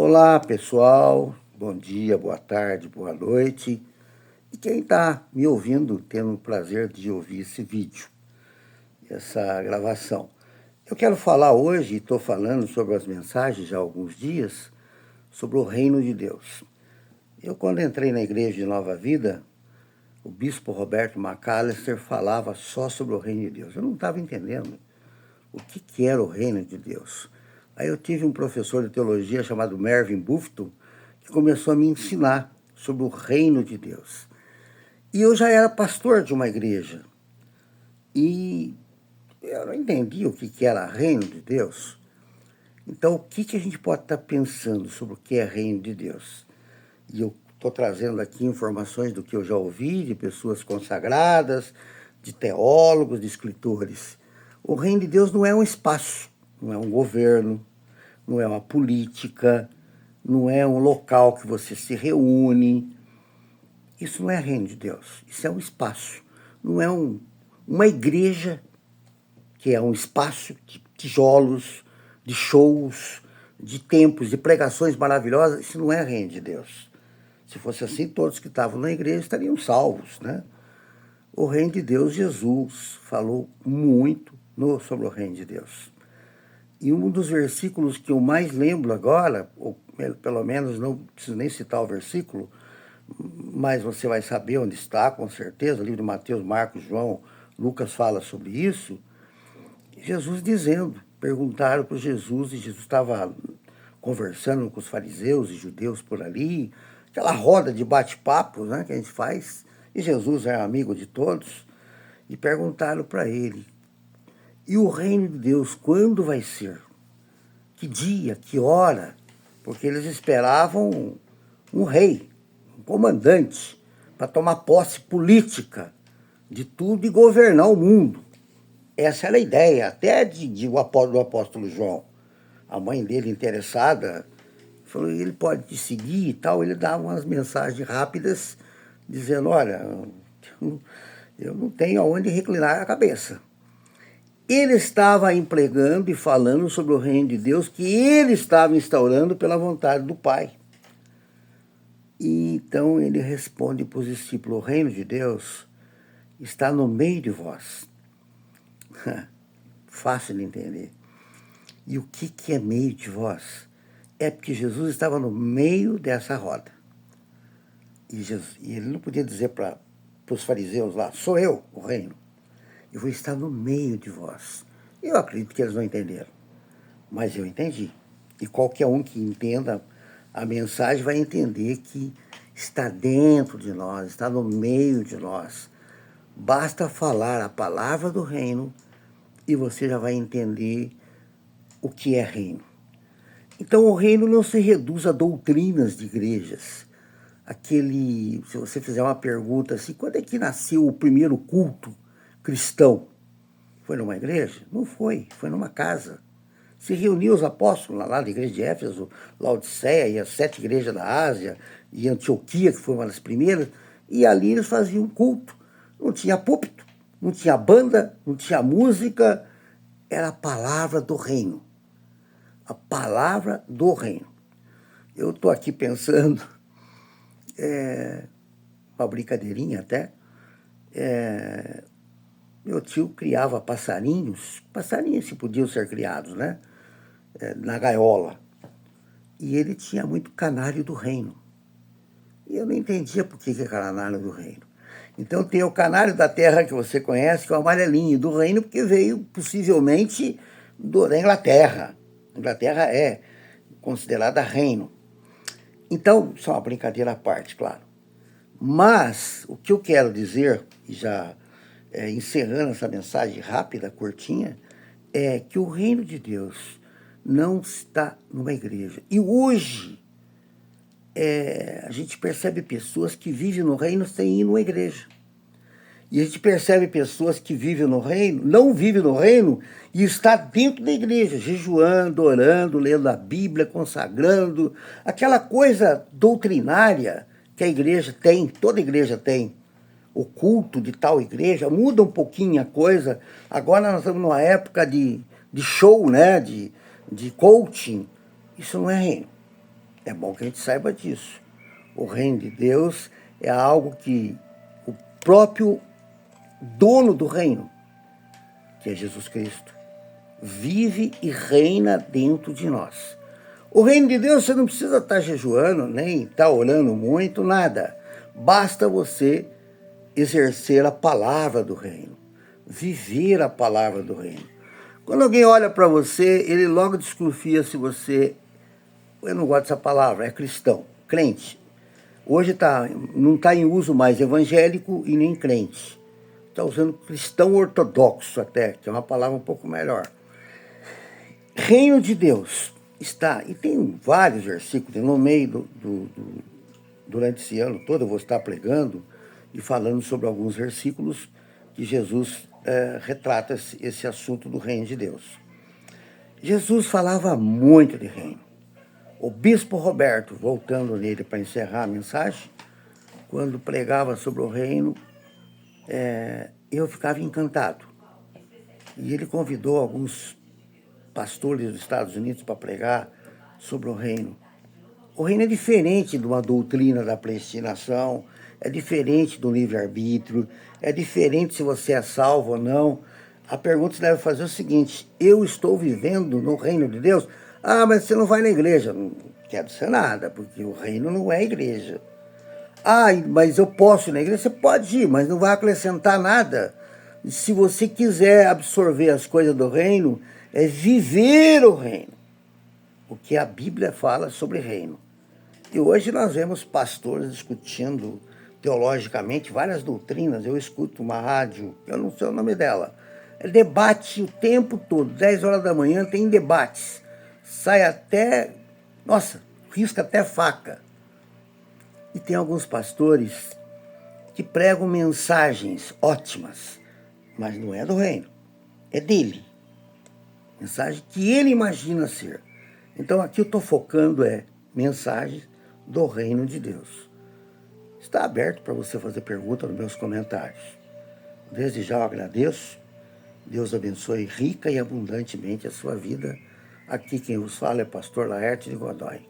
Olá, pessoal. Bom dia, boa tarde, boa noite. E quem está me ouvindo, tendo o prazer de ouvir esse vídeo, essa gravação. Eu quero falar hoje, estou falando sobre as mensagens já há alguns dias, sobre o reino de Deus. Eu, quando entrei na igreja de Nova Vida, o bispo Roberto McAllister falava só sobre o reino de Deus. Eu não estava entendendo o que era o reino de Deus. Aí eu tive um professor de teologia chamado Mervyn Buffton, que começou a me ensinar sobre o reino de Deus. E eu já era pastor de uma igreja. E eu não entendi o que era reino de Deus. Então, o que a gente pode estar pensando sobre o que é reino de Deus? E eu estou trazendo aqui informações do que eu já ouvi de pessoas consagradas, de teólogos, de escritores. O reino de Deus não é um espaço, não é um governo, não é uma política, não é um local que você se reúne. Isso não é reino de Deus, isso é um espaço. Não é uma igreja, que é um espaço de tijolos, de shows, de templos, de pregações maravilhosas. Isso não é reino de Deus. Se fosse assim, todos que estavam na igreja estariam salvos, né? O reino de Deus, Jesus falou muito sobre o reino de Deus. E um dos versículos que eu mais lembro agora, ou pelo menos não preciso nem citar o versículo, mas você vai saber onde está, com certeza, o livro de Mateus, Marcos, João, Lucas fala sobre isso. Jesus dizendo, perguntaram para Jesus, e Jesus estava conversando com os fariseus e judeus por ali, aquela roda de bate-papo, né, que a gente faz, e Jesus é amigo de todos, e perguntaram para ele, e o reino de Deus quando vai ser? Que dia, que hora? Porque eles esperavam um rei, um comandante, para tomar posse política de tudo e governar o mundo. Essa era a ideia, até do apóstolo João. A mãe dele, interessada, falou, ele pode te seguir e tal. Ele dava umas mensagens rápidas, dizendo, olha, eu não tenho aonde reclinar a cabeça. Ele estava empregando e falando sobre o reino de Deus que ele estava instaurando pela vontade do Pai. E então ele responde para os discípulos, o reino de Deus está no meio de vós. Fácil de entender. E o que é meio de vós? É porque Jesus estava no meio dessa roda. E ele não podia dizer para os fariseus lá, sou eu o reino. Eu vou estar no meio de vós. Eu acredito que eles não entenderam, mas eu entendi. E qualquer um que entenda a mensagem vai entender que está dentro de nós, está no meio de nós. Basta falar a palavra do reino e você já vai entender o que é reino. Então o reino não se reduz a doutrinas de igrejas. Se você fizer uma pergunta assim, quando é que nasceu o primeiro culto cristão? Foi numa igreja? Não foi, foi numa casa. Se reuniu os apóstolos lá da igreja de Éfeso, Laodiceia e as 7 igrejas da Ásia, e Antioquia, que foi uma das primeiras, e ali eles faziam culto. Não tinha púlpito, não tinha banda, não tinha música, era a palavra do reino. A palavra do reino. Eu estou aqui pensando, uma brincadeirinha até, meu tio criava passarinhos que podiam ser criados, né? Na gaiola. E ele tinha muito canário do reino. E eu não entendia por que é canário do reino. Então tem o canário da terra que você conhece, que é o amarelinho do reino, porque veio possivelmente da Inglaterra. A Inglaterra é considerada reino. Então, só uma brincadeira à parte, claro. Mas o que eu quero dizer, e já encerrando essa mensagem rápida, curtinha, é que o reino de Deus não está numa igreja. E hoje a gente percebe pessoas que vivem no reino sem ir numa igreja. E a gente percebe pessoas que vivem no reino, não vivem no reino, e está dentro da igreja, jejuando, orando, lendo a Bíblia, consagrando, aquela coisa doutrinária que a igreja tem, toda igreja tem. O culto de tal igreja, muda um pouquinho a coisa. Agora nós estamos numa época de show, né? De coaching. Isso não é reino. É bom que a gente saiba disso. O reino de Deus é algo que o próprio dono do reino, que é Jesus Cristo, vive e reina dentro de nós. O reino de Deus, você não precisa estar jejuando, nem estar orando muito, nada. Basta você exercer a palavra do reino, viver a palavra do reino. Quando alguém olha para você, ele logo desconfia se você, eu não gosto dessa palavra, é cristão, crente. Hoje não está em uso mais evangélico e nem crente. Está usando cristão ortodoxo até, que é uma palavra um pouco melhor. Reino de Deus está, e tem vários versículos, no meio durante esse ano todo eu vou estar pregando e falando sobre alguns versículos que Jesus retrata esse assunto do reino de Deus. Jesus falava muito de reino. O bispo Roberto, voltando nele para encerrar a mensagem, quando pregava sobre o reino, eu ficava encantado. E ele convidou alguns pastores dos Estados Unidos para pregar sobre o reino. O reino é diferente de uma doutrina da predestinação, é diferente do livre-arbítrio, é diferente se você é salvo ou não. A pergunta que você deve fazer é o seguinte: eu estou vivendo no reino de Deus? Ah, mas você não vai na igreja. Não quero dizer nada, porque o reino não é igreja. Ah, mas eu posso ir na igreja? Você pode ir, mas não vai acrescentar nada. Se você quiser absorver as coisas do reino, é viver o reino. O que a Bíblia fala sobre reino. E hoje nós vemos pastores discutindo teologicamente várias doutrinas. Eu escuto uma rádio, eu não sei o nome dela. É debate o tempo todo, 10 horas da manhã tem debates. Sai até, nossa, risca até faca. E tem alguns pastores que pregam mensagens ótimas, mas não é do reino, é dele. Mensagem que ele imagina ser. Então aqui eu estou focando mensagens do reino de Deus. Está aberto para você fazer pergunta nos meus comentários. Desde já eu agradeço. Deus abençoe rica e abundantemente a sua vida. Aqui quem vos fala é pastor Laerte de Godoy.